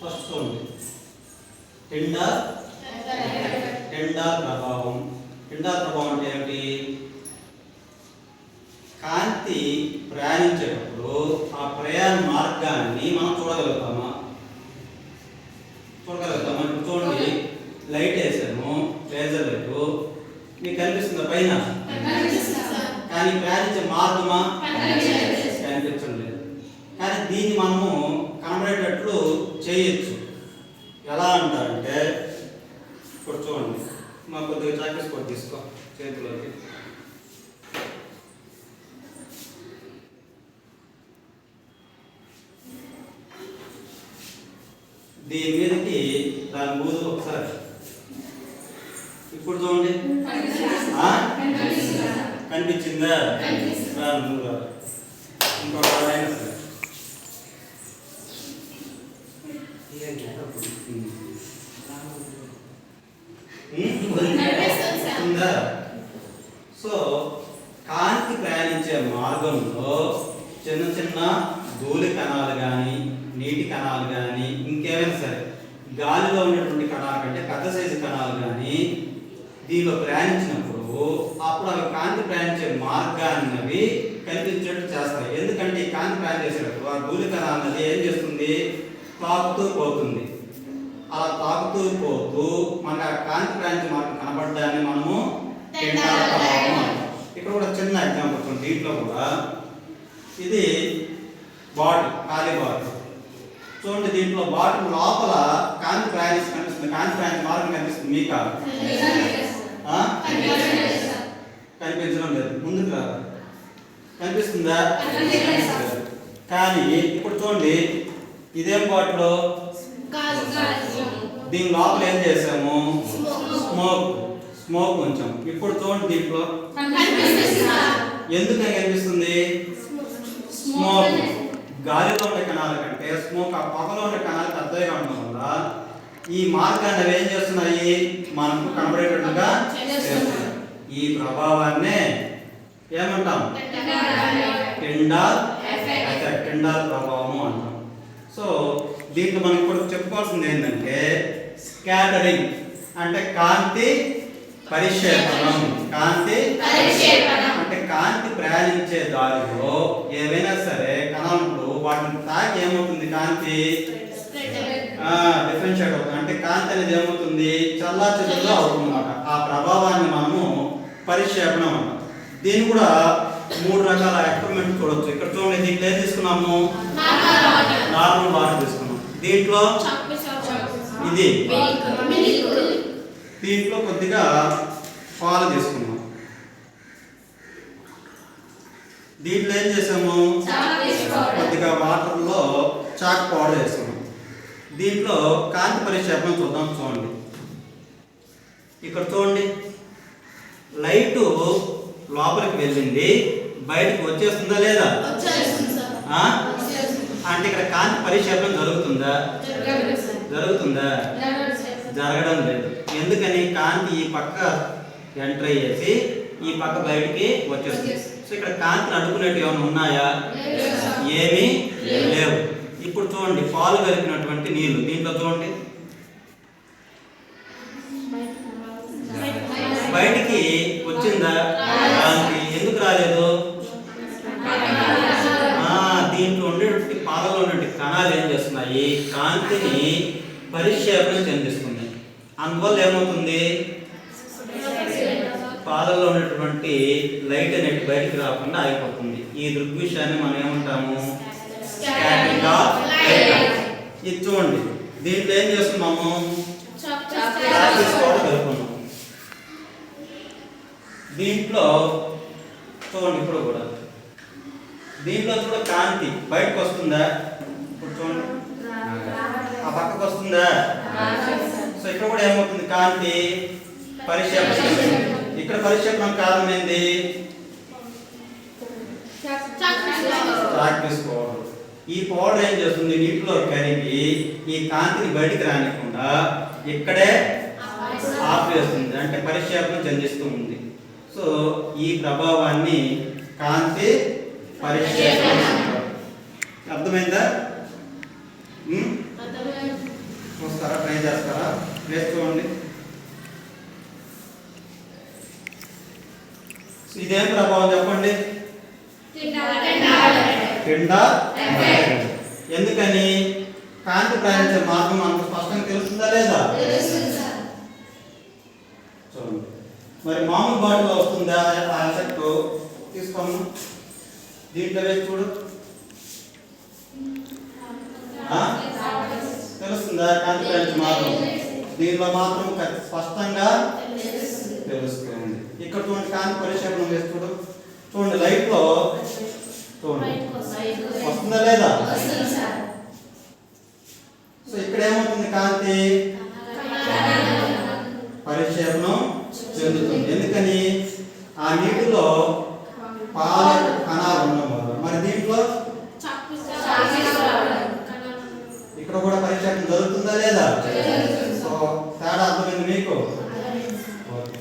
First చూడండి tender ప్రభావం. Tender ప్రభావం అంటే ఏమిటి? కాంతి ప్రయాణించేటప్పుడు ఆ ప్రయాణ మార్గాన్ని మనం చూడగలుగుతామా? ఇప్పుడు చూడండి, లైట్ వేసాము, లేజర్ లైట్ మీకు కనిపిస్తుందా పైన? కానీ ప్రయాణించే మార్గమా? కనిపించడం లేదు. కానీ దీన్ని మనము కనబడేటట్లు చేయొచ్చు. ఎలా అంటారంటే, ఇప్పుడు చూడండి, మా కొద్దిగా చాక్లెట్స్ కూడా తీసుకో చేతిలోకి. దీని మీదకి దాని బూజు ఒకసారి ఇప్పుడు చూడండి, కనిపించిందా? ఇంకొక సో కాంతి ప్రయాణించే మార్గంలో చిన్న చిన్న ధూళి కణాలు కానీ, నీటి కణాలు కానీ, ఇంకేమైనా సరే గాలిలో ఉన్నటువంటి కణాలు కంటే పెద్ద సైజు కణాలు కానీ దీనిలో ప్రయాణించినప్పుడు అప్పుడు అవి కాంతి ప్రయాణించే మార్గాన్ని అవి కనిపించేట్టు చేస్తాయి. ఎందుకంటే ఈ కాంతి ప్రయాణం చేసేటప్పుడు ఆ ధూళి కణాలు అన్నది ఏం చేస్తుంది? తాకుతూ పోతుంది. అలా తాకుతూ పోతూ మనకు ఆ కాంతి ప్రయాణించే మార్గం కనబడ్డాన్ని మనము టెండర్ ప్రభావం అంటాం. ఇక్కడ కూడా చిన్న ఎగ్జాంపుల్ చూడండి. దీంట్లో కూడా ఇది బాటిల్, ఖాళీ బాటిల్ చూడండి. దీంట్లో బాటిల్ లోపల కాంతి ప్రయాణించి కనిపిస్తుంది. కాంతి ప్రయాణించే మార్గం కనిపిస్తుంది మీకు? కనిపించడం లేదు. ముందుకు రా, కనిపిస్తుందా? కానీ ఇప్పుడు చూడండి, ఇదేం బాటిల్? దీని లోపల ఏం చేసాము? స్మోక్ ఉంచాం. ఇప్పుడు చూడండి, దీంట్లో ఎందుకు కనిపిస్తుంది? స్మోక్ గాలిలో ఉండే కణాల కంటే స్మోక్ ఆ పొగలో ఉండే కణాలు పెద్దగా ఉండడం వల్ల ఈ మార్గాన్ని అవి ఏం చేస్తున్నాయి? మనకు కనబడేటట్టుగా చేస్తున్నాయి. ఈ ప్రభావాన్నే ఏమంటాం? టెండర్ ప్రభావం అంటాం. సో దీంట్లో మనం ఇప్పుడు చెప్పుకోవాల్సింది ఏంటంటే స్కాటరింగ్ అంటే కాంతి పరిక్షేపణం. అంటే కాంతి ప్రయాణించే దారిలో ఏవైనా సరే కణాలు వాటిని తాకి ఏమవుతుంది? కాంతి డిఫరెన్షియేట్ అవుతుంది. అంటే కాంతి అనేది ఏమవుతుంది? చల్లాచెదురుగా అవుతుంది అన్నమాట. ఆ ప్రభావాన్ని మనము పరిక్షేపణం అంటాం. దీన్ని కూడా 3 రకాల ఎక్స్పెరిమెంట్ చూడొచ్చు. ఇక్కడ చూడండి, దీంట్లో ఏం తీసుకున్నాము? నార్మల్ వాటర్ తీసుకున్నాం. దీంట్లో ఇది, దీంట్లో కొద్దిగా పాలు తీసుకున్నాం. దీంట్లో ఏం చేసాము? కొద్దిగా వాటర్లో చాక్ పౌడర్ వేసుకున్నాం. దీంట్లో కాంతి పరిక్షేపణం చూద్దాం. చూడండి, ఇక్కడ చూడండి, లైటు లోపలికి వెళ్ళింది, బయటకు వచ్చేస్తుందా లేదా? అంటే ఇక్కడ కాంతి పరిక్షేపణం జరుగుతుందా? జరగడం లేదు. ఎందుకని? కాంతి ఈ పక్క ఎంటర్ అయ్యేసి ఈ పక్క బయటికి వచ్చేస్తుంది. సో ఇక్కడ కాంతిని అడ్డుకునేవి ఏమైనా ఉన్నాయా? ఏమీ లేవు. ఇప్పుడు చూడండి, పాలు కలిపినటువంటి నీళ్లు దీంట్లో చూడండి, బయటికి వచ్చిందా కాంతి? ఎందుకు రాలేదు? దీంట్లో ఉండేటువంటి పాలలో ఉన్నటువంటి కణాలు ఏం చేస్తున్నాయి? కాంతిని పరిక్షేపణ చెందిస్తున్నాయి. అందువల్ల ఏమవుతుంది? పాలలో ఉన్నటువంటి లైట్ అనేది బయటికి రాకుండా అయిపోతుంది. ఈ దృగ్విషయాన్ని మనం ఏమంటాము? Scattering of light. ఇది చూడండి, దీంట్లో ఏం చేస్తున్నాము? కలుపుకున్నాము. దీంట్లో చూడండి, ఇప్పుడు కూడా దీంట్లో కూడా కాంతి బయటకు వస్తుందా? ఇప్పుడు చూడండి, ఆ పక్కకు వస్తుందా? సో ఇక్కడ కూడా ఏమవుతుంది? కాంతి పరిక్షేపణ. ఇక్కడ పరిక్షేపణ కారణం ఏంది? Chalk powder. ఈ పౌడర్ ఏం చేస్తుంది? నీటిలో కరిగి ఈ కాంతిని బయటికి రానికుండా ఇక్కడే ఆపేస్తుంది. అంటే పరిక్షేపణ చెందిస్తూ ఉంది. సో ఈ ప్రభావాన్ని కాంతి పరిక్షేపణ. అర్థమైందా? ట్రై చేస్తారా? నేర్చుకోండి. ఇదేం ప్రభావం చెప్పండి? పిండ ఎందుకని? కాంతి ప్రయాణించే మార్గం మనకు స్పష్టంగా తెలుస్తుందా లేదా? చూడండి, మరి మామూలు బాటిల్లో వస్తుందా ఆ ఎఫెక్ట్? తీసుకోము, దీంట్లో వేసి చూడు, తెలుస్తుందా కాంతి ప్రయాణించే మార్గం? దీనిలో మాత్రం స్పష్టంగా తెలుస్తుంది. ఇక్కడ చూడండి, కాంతి పరిక్షేపణం వేసి చూడు, చూడండి లైట్ లో చూడండి వస్తుందా లేదా? సో ఇక్కడ ఏమవుతుంది? కాంతి పరిక్షేపణం చెందుతుంది. ఎందుకని? ఆ నీటిలో పాల కణాలు ఉండడం వల్ల. మరి దీంట్లో ఇక్కడ కూడా పరిక్షేపణం జరుగుతుందా లేదా? సో తేడా అర్థమైంది మీకు? ఓకే.